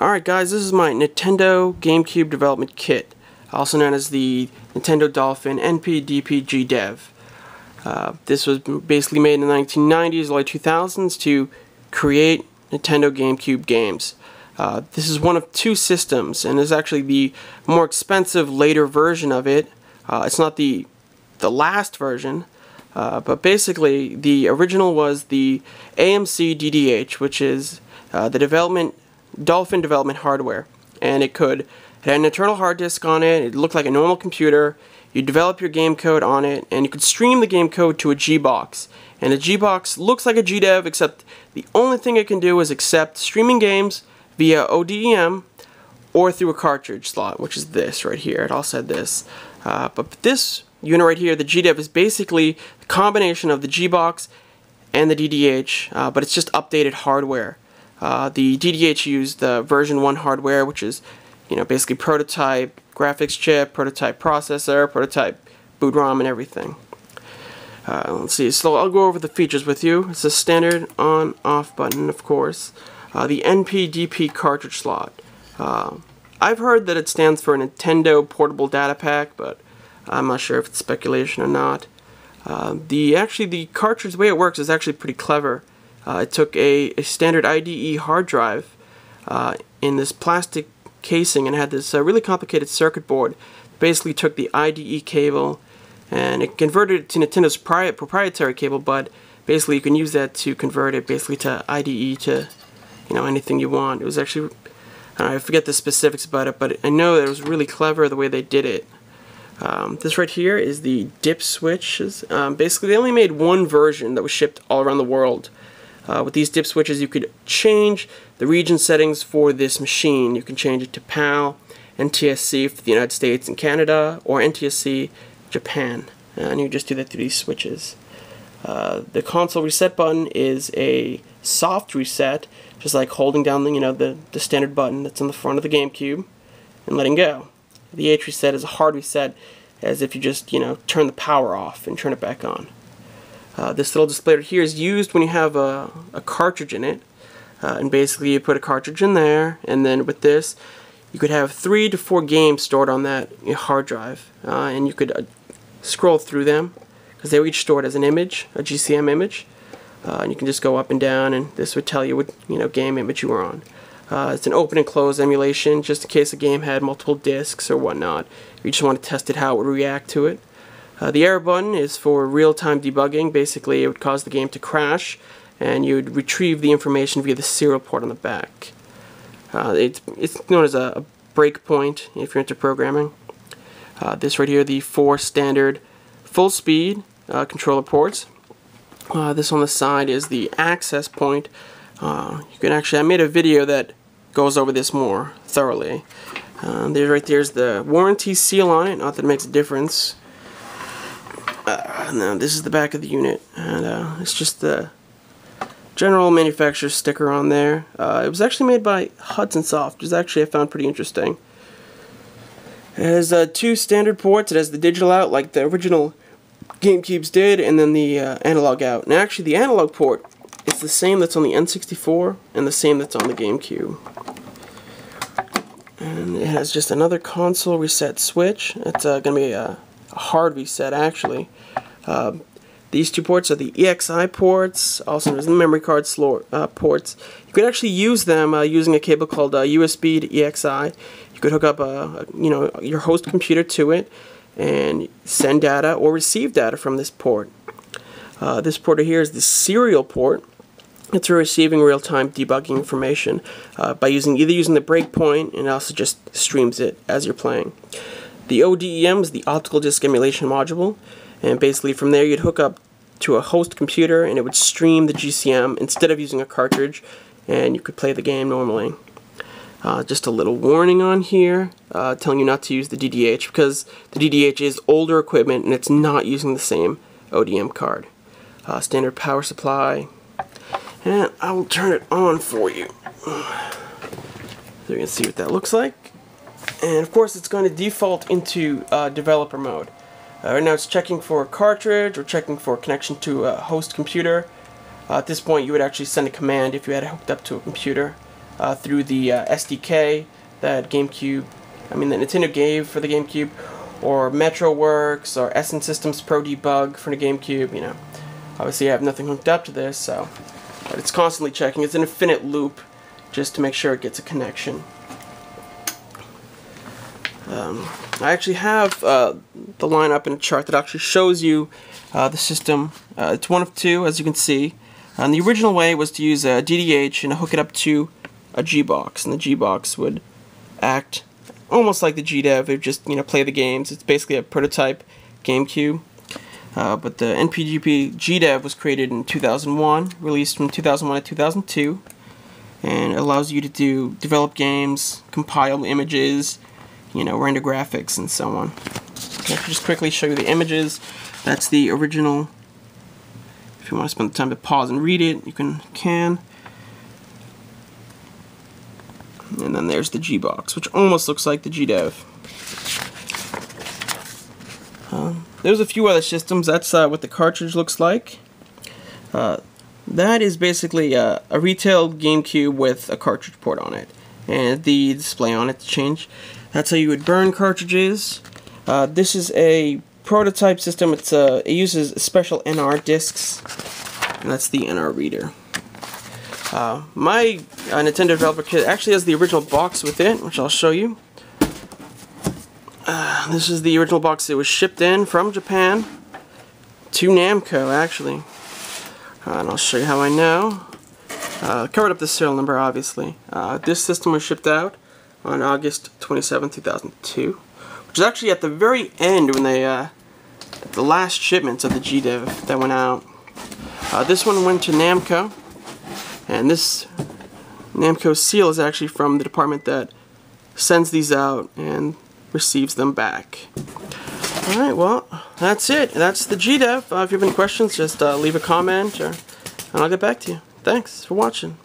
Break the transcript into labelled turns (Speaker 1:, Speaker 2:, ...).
Speaker 1: Alright guys, this is my Nintendo Gamecube development kit, also known as the Nintendo Dolphin NPDP-GDEV. This was basically made in the 1990s, early 2000s to create Nintendo Gamecube games. This is one of two systems, and is actually the more expensive later version of it. It's not the last version, but basically the original was the AMC DDH, which is the Dolphin development hardware, and it had an internal hard disk on it. It looked like a normal computer. You develop your game code on it, and you could stream the game code to a G-Box. And a G-Box looks like a GDEV, except the only thing it can do is accept streaming games via ODEM or through a cartridge slot, which is this right here. It also had this. But this unit right here, the GDEV, is basically a combination of the G-Box and the DDH, but it's just updated hardware. The DDH used the version 1 hardware, which is, basically prototype graphics chip, prototype processor, prototype boot ROM, and everything. Let's see, so I'll go over the features with you. It's a standard on-off button, of course. The NPDP cartridge slot. I've heard that it stands for Nintendo Portable Data Pack, but I'm not sure if it's speculation or not. The cartridge, the way it works is actually pretty clever. It took a standard IDE hard drive in this plastic casing and had this really complicated circuit board. Basically took the IDE cable and it converted it to Nintendo's proprietary cable, but basically you can use that to convert it basically to IDE to anything you want. It was actually, I forget the specifics about it, but I know that it was really clever the way they did it. This right here is the dip switches. Basically they only made one version that was shipped all around the world. With these dip switches you could change the region settings for this machine. You can change it to PAL, NTSC for the United States and Canada, or NTSC Japan. And you just do that through these switches. The console reset button is a soft reset, just like holding down the standard button that's on the front of the GameCube and letting go. The H reset is a hard reset, as if you just turn the power off and turn it back on. This little display right here is used when you have a cartridge in it, and basically you put a cartridge in there, and then with this you could have 3 to 4 games stored on that hard drive, and you could scroll through them because they were each stored as an image, a GCM image, and you can just go up and down, and this would tell you what game image you were on. It's an open and close emulation, just in case a game had multiple discs or whatnot. You just want to test it, how it would react to it. The error button is for real-time debugging. Basically, it would cause the game to crash, and you would retrieve the information via the serial port on the back. It's known as a breakpoint if you're into programming. This right here, the 4 standard full-speed controller ports. This on the side is the access point. You can actually, I made a video that goes over this more thoroughly. There's the warranty seal on it. Not that it makes a difference. Now this is the back of the unit, and it's just the general manufacturer sticker on there. It was actually made by Hudson Soft, which is actually I found pretty interesting. It has 2 standard ports. It has the digital out like the original GameCubes did, and then the analog out. And actually the analog port is the same that's on the N64 and the same that's on the GameCube. And it has just another console reset switch. It's going to be a hard reset actually. These 2 ports are the EXI ports, also there's the memory card ports. You could actually use them using a cable called USB to EXI. You could hook up your host computer to it and send data or receive data from this port. This port here is the serial port. It's for receiving real-time debugging information by either using the breakpoint, and it also just streams it as you're playing. The ODEM is the optical disc emulation module, and basically from there you'd hook up to a host computer and it would stream the GCM instead of using a cartridge, and you could play the game normally. Just a little warning on here telling you not to use the DDH, because the DDH is older equipment and it's not using the same ODM card. Standard power supply, and I will turn it on for you so you can see what that looks like. And of course it's going to default into developer mode. Right now it's checking for a cartridge or checking for a connection to a host computer. At this point you would actually send a command if you had it hooked up to a computer. through the SDK that the Nintendo gave for the GameCube, or MetroWorks, or Essence Systems Pro Debug for the GameCube. You know, obviously I have nothing hooked up to this, so, but it's constantly checking. It's an infinite loop just to make sure it gets a connection. I actually have the lineup in a chart that actually shows you the system. It's one of two, as you can see. And the original way was to use a DDH and hook it up to a G-Box, and the G-Box would act almost like the GDEV. It would just, you know, play the games. It's basically a prototype GameCube. But the NPDP-GDEV was created in 2001, released from 2001 to 2002, and it allows you to develop games, compile images, you know, render graphics, and so on. Okay, I'll just quickly show you the images. That's the original. If you want to spend the time to pause and read it, you can. And then there's the G-Box, which almost looks like the GDEV. There's a few other systems. That's what the cartridge looks like. That is basically a retail GameCube with a cartridge port on it, and the display on it to change. That's how you would burn cartridges. This is a prototype system. It uses special NR discs, and that's the NR reader. My Nintendo Developer Kit actually has the original box with it, which I'll show you. This is the original box that was shipped in from Japan to Namco, actually. And I'll show you how I know. Covered up the serial number, obviously. This system was shipped out on August 27, 2002, which is actually at the very end when they, the last shipments of the GDEV that went out. This one went to Namco, and this Namco seal is actually from the department that sends these out and receives them back. Alright, well, that's it. That's the GDEV. If you have any questions, just leave a comment, and I'll get back to you. Thanks for watching.